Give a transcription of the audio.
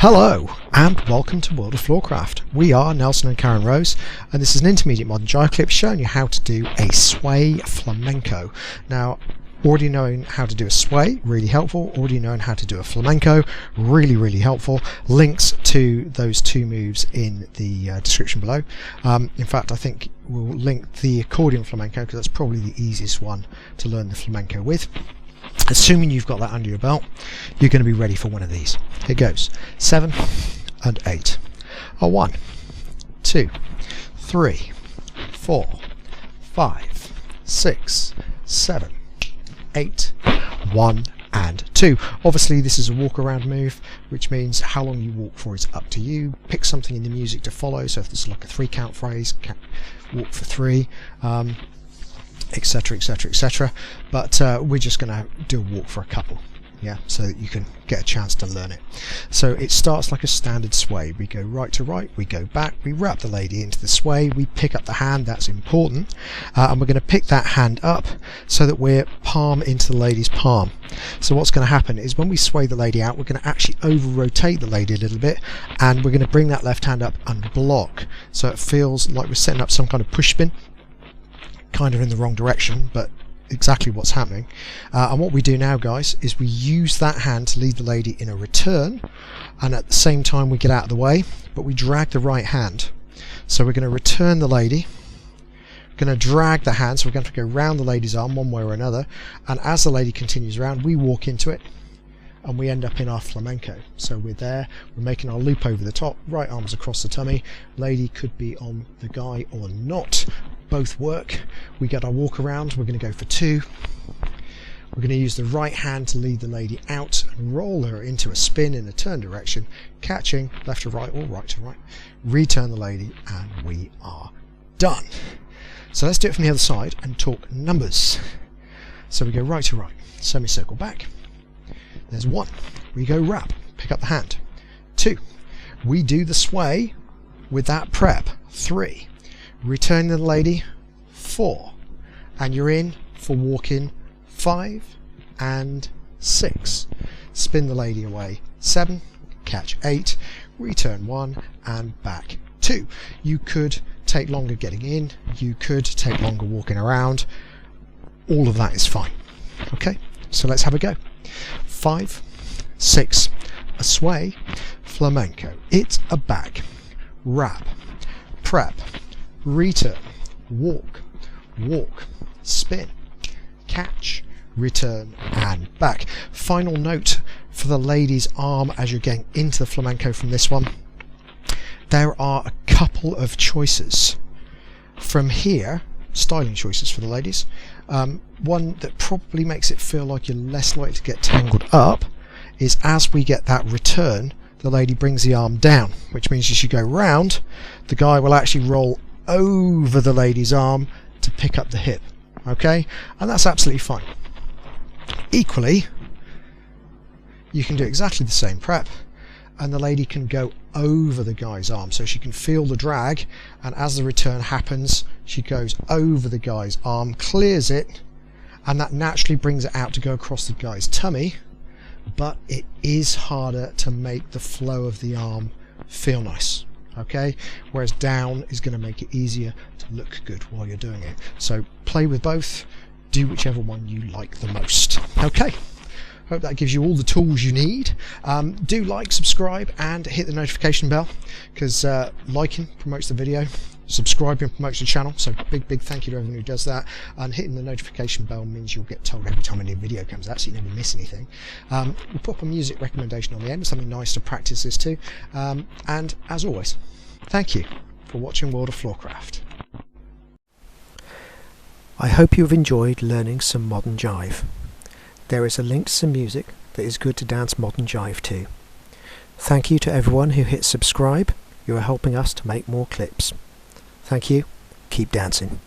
Hello and welcome to World of Floorcraft. We are Nelson and Karen Rose, and this is an intermediate modern jive clip showing you how to do a sway flamenco. Now, already knowing how to do a sway, really helpful. Already knowing how to do a flamenco, really helpful. Links to those two moves in the description below. In fact, I think we'll link the accordion flamenco because that's probably the easiest one to learn the flamenco with. Assuming you've got that under your belt, you're going to be ready for one of these. Here goes. 7 and 8. 1, 2, 3, 4, 5, 6, 7, 8. 1 and 2. Obviously this is a walk around move, which means how long you walk for is up to you. Pick something in the music to follow, so if there's like a 3-count phrase, walk for 3. Etc, etc, etc, but we're just going to do a walk for a couple, yeah, so that you can get a chance to learn it. So it starts like a standard sway. We go right to right, we go back, we wrap the lady into the sway, we pick up the hand, that's important, and we're going to pick that hand up so that we're palm into the lady's palm. So what's going to happen is when we sway the lady out, we're going to actually over rotate the lady a little bit, and we're going to bring that left hand up and block, so it feels like we're setting up some kind of push spin, kind of in the wrong direction, but exactly what's happening. And what we do now, guys, is we use that hand to lead the lady in a return, and at the same time we get out of the way, but we drag the right hand. So we're going to return the lady, we're going to drag the hand, so we're going to go round the lady's arm one way or another, and as the lady continues around, we walk into it and we end up in our flamenco. So we're there, we're making our loop over the top, right arms across the tummy, lady could be on the guy or not, both work. We get our walk around, we're going to go for 2. We're going to use the right hand to lead the lady out and roll her into a spin in a turn direction, catching left to right or right to right, return the lady, and we are done. So let's do it from the other side and talk numbers. So we go right to right, semicircle back, there's 1, we go wrap, pick up the hand, 2, we do the sway with that prep, 3, return the lady, 4, and you're in for walking 5 and 6, spin the lady away, 7, catch 8, return 1 and back 2. You could take longer getting in, you could take longer walking around, all of that is fine. Okay, so let's have a go. 5, 6, a sway, flamenco, it's a back, wrap, prep, return, walk, walk, spin, catch, return and back. Final note for the lady's arm as you're getting into the flamenco from this one, there are a couple of choices from here, styling choices for the ladies. One that probably makes it feel like you're less likely to get tangled up is as we get that return, the lady brings the arm down, which means as you go round, the guy will actually roll over the lady's arm to pick up the hip, okay, and that's absolutely fine. Equally, you can do exactly the same prep and the lady can go over the guy's arm, so she can feel the drag, and as the return happens she goes over the guy's arm, clears it, and that naturally brings it out to go across the guy's tummy, but it is harder to make the flow of the arm feel nice. Okay, whereas down is going to make it easier to look good while you're doing it. So play with both, do whichever one you like the most. Okay, hope that gives you all the tools you need. Do like, subscribe and hit the notification bell, because liking promotes the video, subscribing promotes the channel, so big thank you to everyone who does that, and hitting the notification bell means you'll get told every time a new video comes out so you never miss anything. We'll put up a music recommendation on the end, something nice to practice this to, and as always, thank you for watching World of Floorcraft. I hope you have enjoyed learning some modern jive. There is a link to some music that is good to dance modern jive to. Thank you to everyone who hit subscribe, you are helping us to make more clips. Thank you, keep dancing.